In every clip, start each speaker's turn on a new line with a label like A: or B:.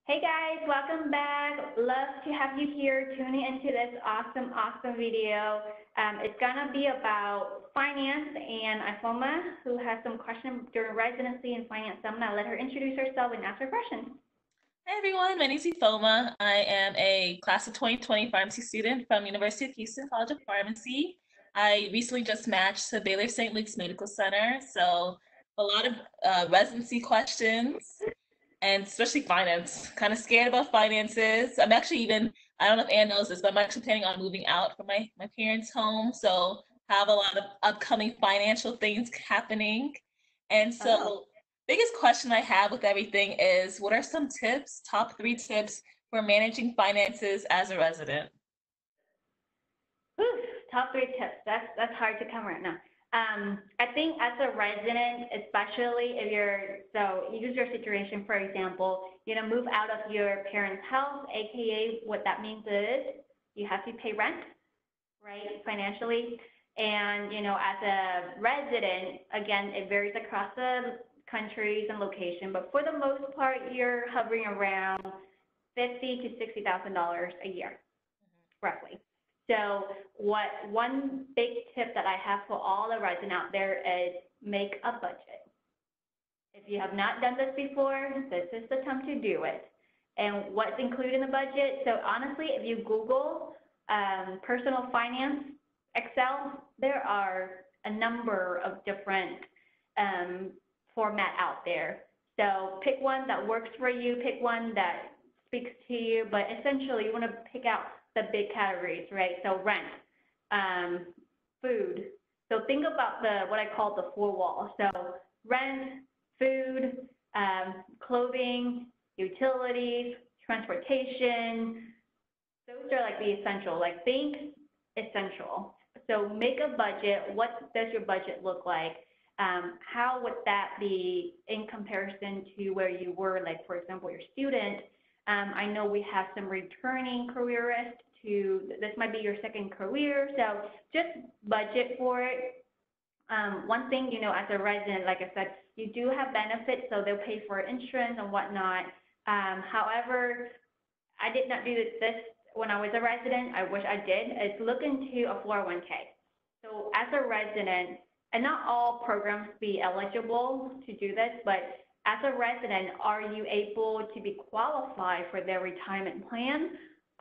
A: Hey guys, welcome back. Love to have you here tuning into this awesome video. It's gonna be about finance and Ifoma, who has some questions during residency and finance. So I'm gonna let her introduce herself and ask her questions.
B: Hi everyone, my name is Ifoma. I am a class of 2020 pharmacy student from University of Houston College of Pharmacy. I recently just matched to Baylor St. Luke's Medical Center, so a lot of residency questions and especially finance. Kind of scared about finances. I don't know if Ann knows this, but I'm actually planning on moving out from my parents' home, so have a lot of upcoming financial things happening. And
A: Oh,
B: so biggest question I have with everything is what are some tips, top 3 tips for managing finances as a resident?
A: whew, top 3 tips. That's hard to come right now. I think as a resident, especially if so use your situation, for example, move out of your parents' house, aka what that means is you have to pay rent, right, financially. And, as a resident, again, it varies across the countries and location, but for the most part, you're hovering around $50,000 to $60,000 a year, roughly. So one big tip that I have for all the residents out there is make a budget. If you have not done this before, this is the time to do it. And what's included in the budget? So honestly, if you Google personal finance, Excel, there are a number of different format out there. So pick one that works for you, pick one that speaks to you, but essentially you want to pick out the big categories, right? So rent, food. So think about what I call the four walls. So rent, food, clothing, utilities, transportation. Those are like the essential, like think essential. So make a budget. What does your budget look like? How would that be in comparison to where you were, like, for example, your student? I know we have some returning careerists this might be your second career, so just budget for it. One thing, as a resident, like I said, you do have benefits, so they'll pay for insurance and whatnot. However, I did not do this when I was a resident. I wish I did. Is look into a 401k. So as a resident, and not all programs be eligible to do this, but as a resident, are you able to be qualified for their retirement plan?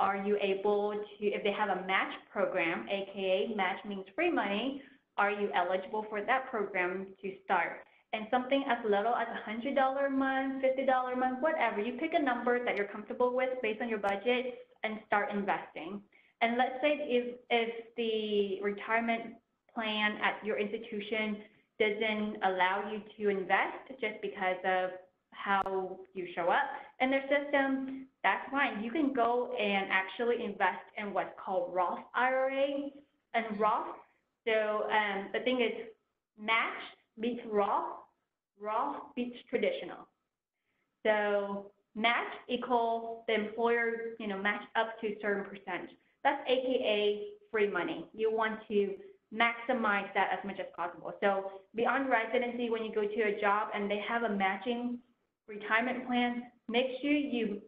A: Are you able to, if they have a match program, aka match means free money, are you eligible for that program to start? And something as little as $100 a month, $50 a month, whatever, you pick a number that you're comfortable with based on your budget and start investing. And let's say if the retirement plan at your institution doesn't allow you to invest just because of how you show up in their system, that's fine. You can go and actually invest in what's called Roth IRA and Roth. So the thing is, match beats Roth beats traditional. So match equals the employer, match up to a certain percentage. That's AKA free money. You want to maximize that as much as possible. So beyond residency, when you go to a job and they have a matching retirement plan, make sure you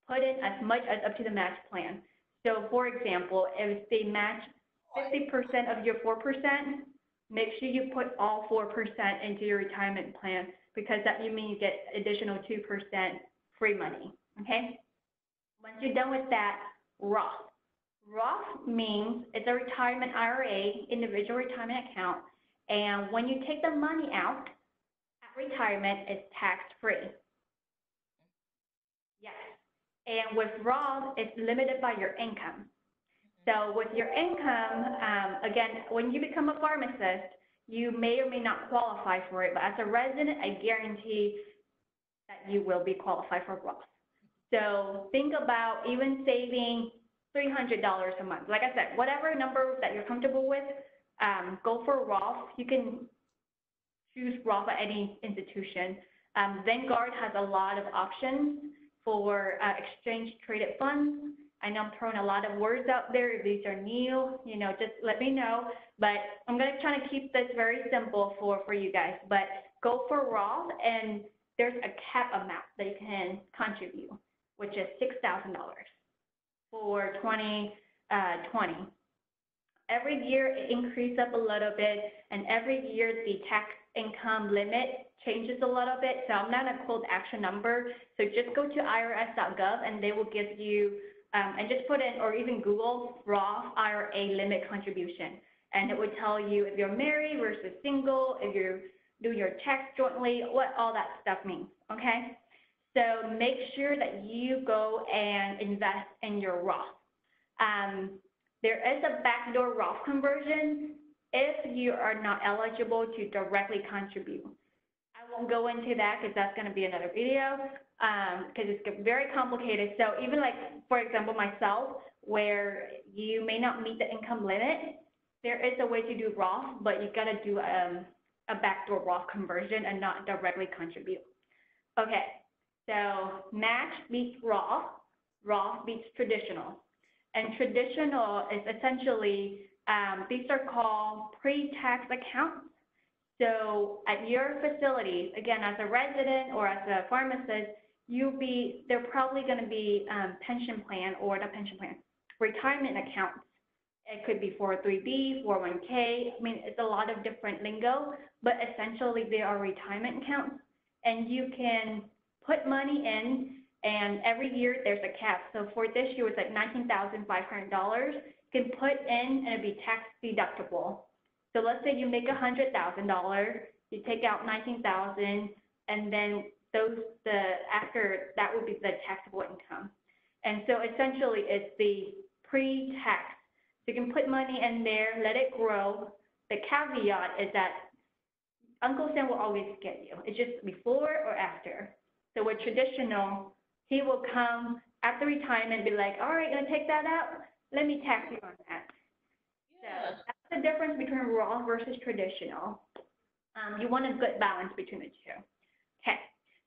A: put in as much as up to the match plan. So for example, if they match 50% of your 4%, make sure you put all 4% into your retirement plan, because that you mean you get additional 2% free money, okay? Once you're done with that, Roth. Roth means it's a retirement IRA, individual retirement account, and when you take the money out at retirement, it's tax-free. Yes. And with Roth, it's limited by your income. So with your income, again, when you become a pharmacist, you may or may not qualify for it, but as a resident, I guarantee that you will be qualified for Roth. So think about even saving $300 a month. Like I said, whatever number that you're comfortable with, go for Roth. You can choose Roth at any institution. Vanguard has a lot of options for exchange traded funds. I know I'm throwing a lot of words out there. If these are new, just let me know. But I'm going to try to keep this very simple for you guys. But go for Roth, and there's a cap amount that you can contribute. which is $6,000 for 2020. Every year it increases up a little bit, and every year the tax income limit changes a little bit. So I'm not going to quote the actual number. So just go to irs.gov and they will give you, and just put in, or even Google Roth IRA limit contribution. And it would tell you if you're married versus single, if you're doing your tax jointly, what all that stuff means, okay? So make sure that you go and invest in your Roth. There is a backdoor Roth conversion if you are not eligible to directly contribute. I won't go into that because that's going to be another video because it's very complicated. So even like, for example, myself, where you may not meet the income limit, there is a way to do Roth, but you got to do a backdoor Roth conversion and not directly contribute. Okay, so match beats Roth, Roth beats traditional. And traditional is essentially, these are called pre-tax accounts. So at your facilities, again, as a resident or as a pharmacist, they're probably going to be pension plan or not pension plan, retirement accounts. It could be 403B, 401K. I mean, it's a lot of different lingo, but essentially they are retirement accounts. And you can put money in, and every year there's a cap. So for this year, it's like $19,500. You can put in and it'd be tax deductible. So let's say you make $100,000, you take out $19,000, and then after that would be the taxable income. And so essentially it's the pre-tax. So you can put money in there, let it grow. The caveat is that Uncle Sam will always get you. It's just before or after. So with traditional, he will come after retirement and be like, all right, gonna take that out? Let me tax you on that. Yeah. So that's the difference between Roth versus traditional. You want a good balance between the two. Okay,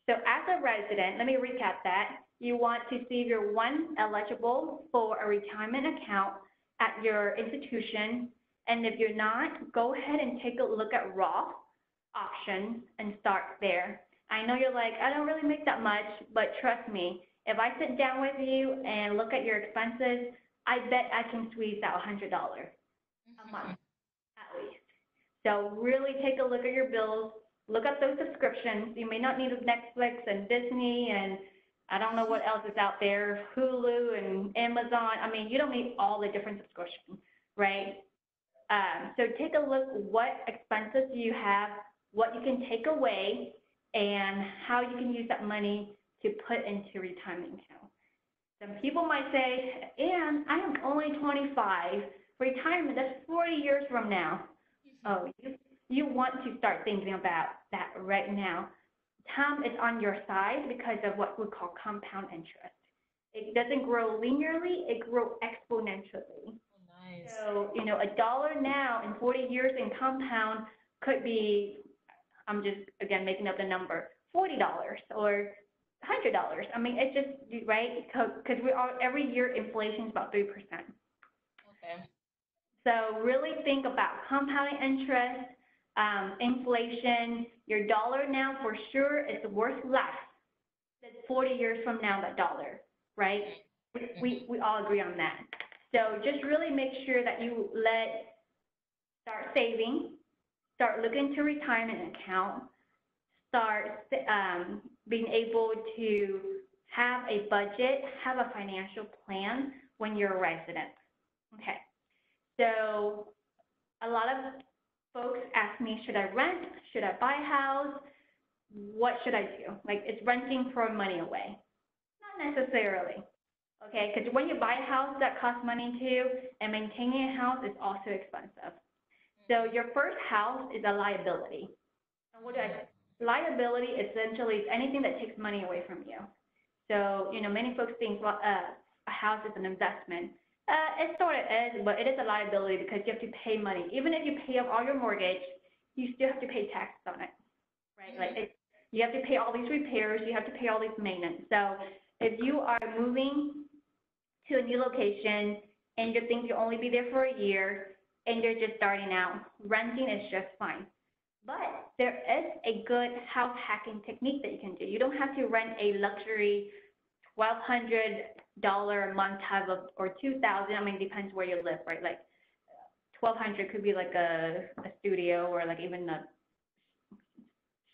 A: so as a resident, let me recap that. You want to see if you're eligible for a retirement account at your institution. And if you're not, go ahead and take a look at Roth options and start there. I know you're like, I don't really make that much, but trust me, if I sit down with you and look at your expenses, I bet I can squeeze out $100 a month at least. So really take a look at your bills, look at those subscriptions. You may not need Netflix and Disney and I don't know what else is out there, Hulu and Amazon. I mean, you don't need all the different subscriptions, right? So take a look what expenses you have, what you can take away, and how you can use that money to put into retirement account. Some people might say, Ann, I am only 25. Retirement, that's 40 years from now. Oh, you want to start thinking about that right now. Time is on your side because of what we call compound interest. It doesn't grow linearly, it grows exponentially.
B: Oh, nice.
A: So, you know, $1 now in 40 years in compound could be, I'm just, again, making up the number, $40 or $100. I mean, it's just, right? Because every year inflation is about 3%.
B: Okay. So
A: really think about compounding interest, inflation. Your dollar now for sure is worth less than 40 years from now, that dollar, right? We all agree on that. So just really make sure that you start saving, start looking to retirement account, start being able to have a budget, have a financial plan when you're a resident. Okay, so a lot of folks ask me, should I rent? Should I buy a house? What should I do? Like, is renting throwing money away? Not necessarily, okay? Because when you buy a house, that costs money too, and maintaining a house is also expensive. So your first house is a liability. And liability essentially is anything that takes money away from you. So, you know, many folks think a house is an investment. It sort of is, but it is a liability because you have to pay money. Even if you pay off all your mortgage, you still have to pay taxes on it, right? Like you have to pay all these repairs, you have to pay all these maintenance. So if you are moving to a new location and you think you'll only be there for a year and you're just starting out, renting is just fine. But there is a good house hacking technique that you can do. You don't have to rent a luxury $1,200 a month type of, or 2,000. I mean, depends where you live, right? Like 1,200 could be like a studio or like even a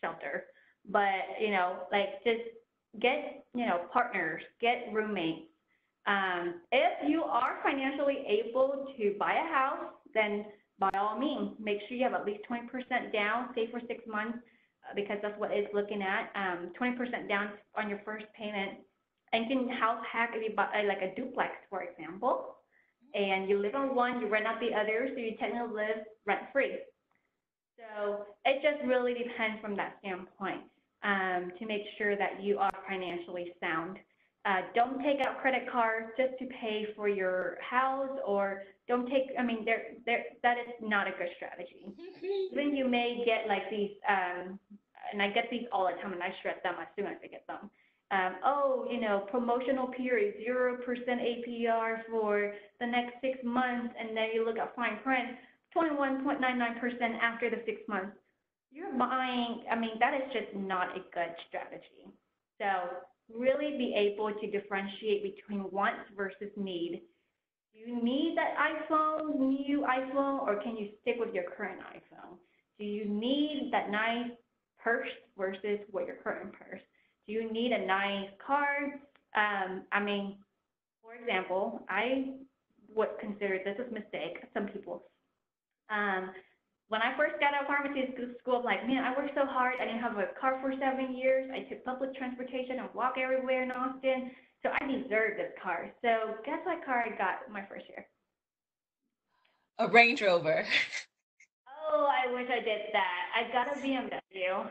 A: shelter. But, like just get, partners, get roommates. If you are financially able to buy a house, then by all means, make sure you have at least 20% down, say for 6 months, because that's what it's looking at. 20% down on your first payment. And you can house hack if you buy like a duplex, for example, and you live on one, you rent out the other, so you technically live rent free. So it just really depends from that standpoint, to make sure that you are financially sound. Don't take out credit cards just to pay for your house, or don't take, I mean, that is not a good strategy. Even you may get like these, and I get these all the time, and I shred them as soon as I get them. Promotional period, 0% APR for the next 6 months, and then you look at fine print, 21.99% after the 6 months. You're buying, I mean, that is just not a good strategy. So really be able to differentiate between wants versus need. Do you need that new iPhone, or can you stick with your current iPhone? Do you need that nice purse versus what your current purse? Do you need a nice card? I mean, for example, I would consider this a mistake, some people. When I first got out of pharmacy school, I'm like, man, I worked so hard. I didn't have a car for 7 years. I took public transportation and walk everywhere in Austin. So I deserve this car. So guess what car I got my first year?
B: A Range Rover.
A: Oh, I wish I did that. I got a BMW.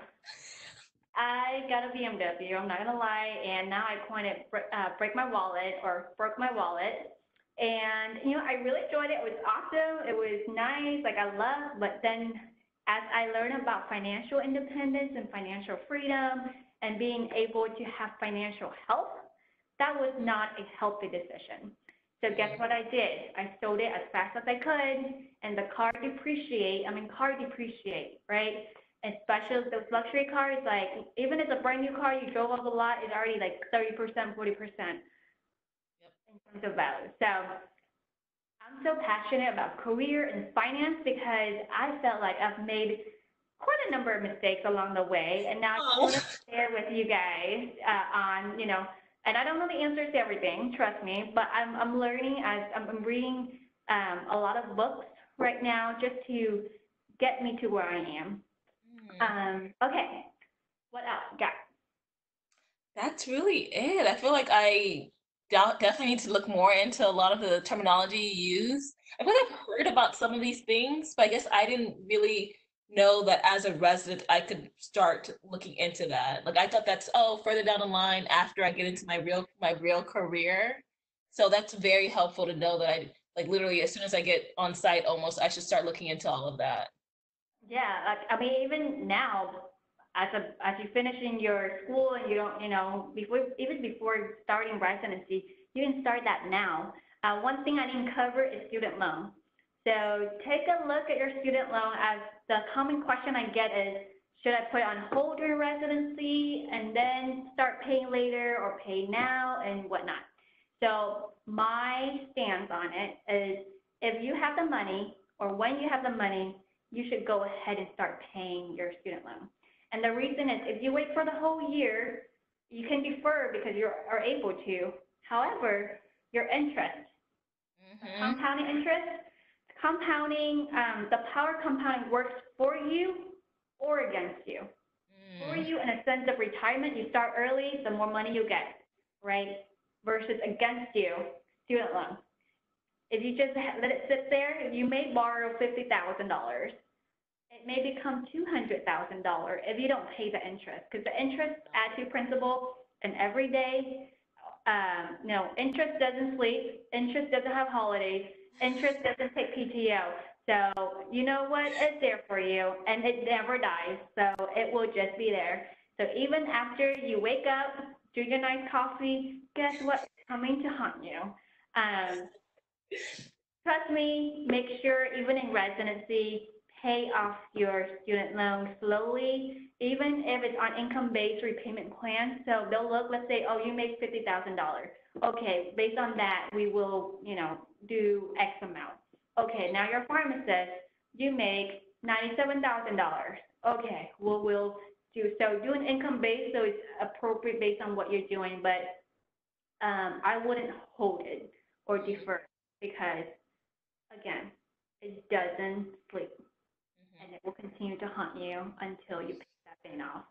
A: I'm not gonna lie, and now I coined it break my wallet, or broke my wallet. And I really enjoyed it. It was awesome. It was nice. Like, I loved. But then, as I learned about financial independence and financial freedom and being able to have financial health, that was not a healthy decision. So guess what I did? I sold it as fast as I could, and the car depreciate. I mean, car depreciate, right? Especially those luxury cars, like even if it's a brand new car you drove off the lot, it's already like 30%, 40% in terms of value. So I'm so passionate about career and finance because I felt like I've made quite a number of mistakes along the way, and now I just want to share with you guys on, and I don't know the answers to everything, trust me, but I'm learning as I'm reading a lot of books right now just to get me to where I am. Okay, what else? Got
B: That's really it. I feel like I definitely need to look more into a lot of the terminology you use. I feel like I've heard about some of these things, but I guess I didn't really know that as a resident I could start looking into that. Like, I thought that's, further down the line after I get into my real career. So that's very helpful to know that I, like, literally as soon as I get on site, almost I should start looking into all of that.
A: Yeah, like, I mean, even now, as you finish in your school and you don't, before starting residency, you can start that now. One thing I didn't cover is student loan. So take a look at your student loan, as the common question I get is, should I put it on hold during residency and then start paying later, or pay now and whatnot? So my stance on it is, if you have the money, or when you have the money, you should go ahead and start paying your student loan. And the reason is, if you wait for the whole year, you can defer because you are able to. However, your interest, compounding interest, the power compounding works for you or against you. For you, in a sense of retirement, you start early, the more money you get, right? Versus against you, student loan. If you just let it sit there, you may borrow $50,000. It may become $200,000 if you don't pay the interest, because the interest adds to principal, and every day, no, interest doesn't sleep, interest doesn't have holidays, interest doesn't take PTO. So you know what? It's there for you, and it never dies. So it will just be there. So even after you wake up, drink a nice coffee, guess what? It's coming to haunt you. Trust me, make sure even in residency, pay off your student loan slowly, even if it's on income-based repayment plan. So they'll look, let's say, oh, you make $50,000. Okay, based on that, we will, do X amount. Okay, now you're a pharmacist, you make $97,000. Okay, we'll do an income-based, so it's appropriate based on what you're doing, but I wouldn't hold it or defer because, again, it doesn't sleep, and it will continue to haunt you until you pay that thing off.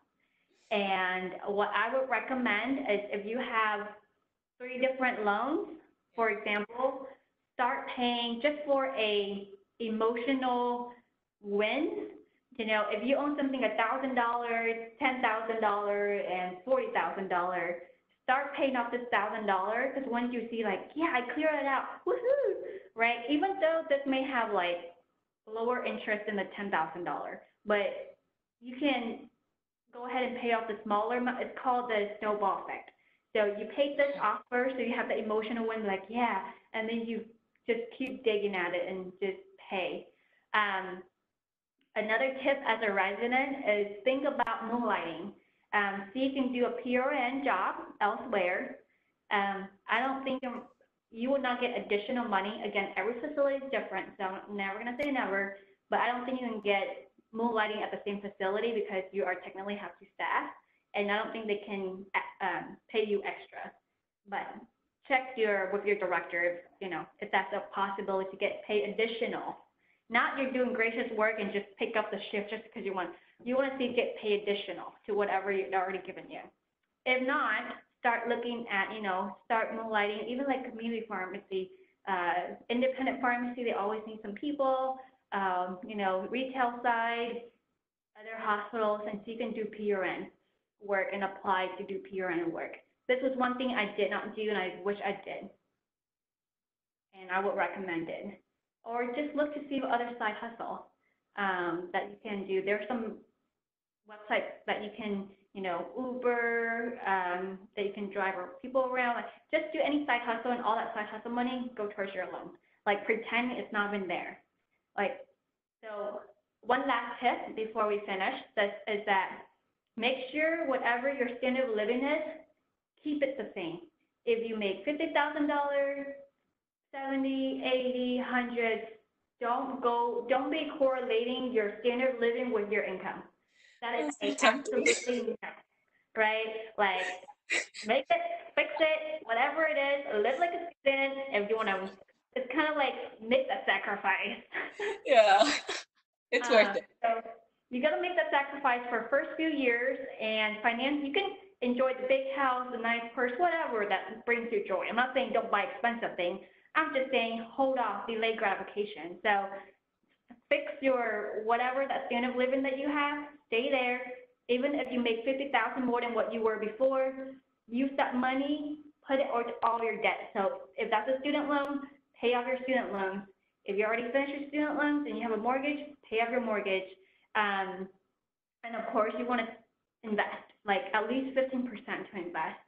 A: And what I would recommend is if you have 3 different loans, for example, start paying just for a emotional win. If you own something $1,000, $10,000, and $40,000, start paying off this $1,000 because once you see like, yeah, I cleared it out, woohoo, right? Even though this may have like lower interest than the $10,000, but you can go ahead and pay off the smaller amount. It's called the snowball effect. So you pay this off first, so you have the emotional win, like, yeah, and then you just keep digging at it and just pay. Another tip as a resident is think about moonlighting. See if you can do a PRN job elsewhere. I don't think you will not get additional money. Again, every facility is different, so I'm never going to say never, but I don't think you can get moonlighting at the same facility because you are technically have to staff, and I don't think they can pay you extra. But check with your director if that's a possibility to get paid additional. Not you're doing gracious work and just pick up the shift just because you want to see get paid additional to whatever you're already given you. If not, start looking at, start moonlighting, even like community pharmacy, independent pharmacy, they always need some people, retail side, other hospitals, and so you can do PRN work and apply to do PRN work. This was one thing I did not do and I wish I did, and I would recommend it. Or just look to see what other side hustle that you can do. There's some websites that you can, Uber, that you can drive people around. Like, just do any side hustle, and all that side hustle money go towards your loan. Like, pretend it's not been there. Like, so one last tip before we finish this is that make sure whatever your standard of living is, keep it the same. If you make $50,000, 70, 80, 100, don't be correlating your standard of living with your income. That is absolutely no, right? Like, make it, fix it, whatever it is, live like a student. If you want to, it's kind of like make that sacrifice.
B: Yeah, it's worth it.
A: So you got to make that sacrifice for first few years, and you can enjoy the big house, the nice purse, whatever that brings you joy. I'm not saying don't buy expensive things. I'm just saying hold off, delay gratification. So fix your whatever that standard of living that you have, stay there. Even if you make $50,000 more than what you were before, use that money, put it on all your debt. So if that's a student loan, pay off your student loans. If you already finished your student loans and you have a mortgage, pay off your mortgage. And of course, you want to invest, like at least 15% to invest.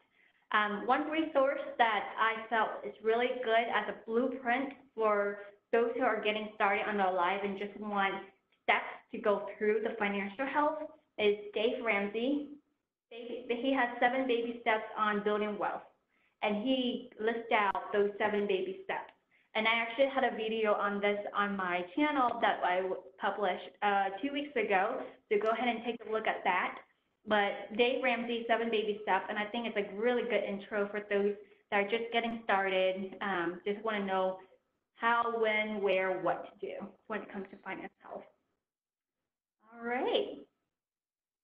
A: One resource that I felt is really good as a blueprint for those who are getting started on their life and just want steps to go through the financial health is Dave Ramsey. He has 7 baby steps on building wealth, and he lists out those 7 baby steps. And I actually had a video on this on my channel that I published 2 weeks ago, so go ahead and take a look at that. But Dave Ramsey, 7 baby steps, and I think it's a really good intro for those that are just getting started, just want to know how, when, where, what to do when it comes to finance health. All right.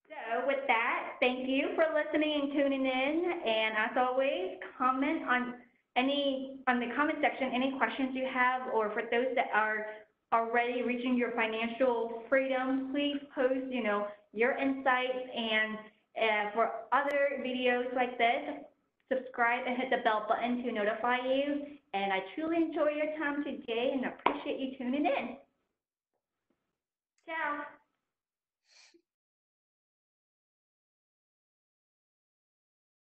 A: So with that, thank you for listening and tuning in. And as always, comment on the comment section any questions you have, or for those that are already reaching your financial freedom, please post, your insights. And for other videos like this, subscribe and hit the bell button to notify you. And I truly enjoy your time today and appreciate you tuning in. Ciao.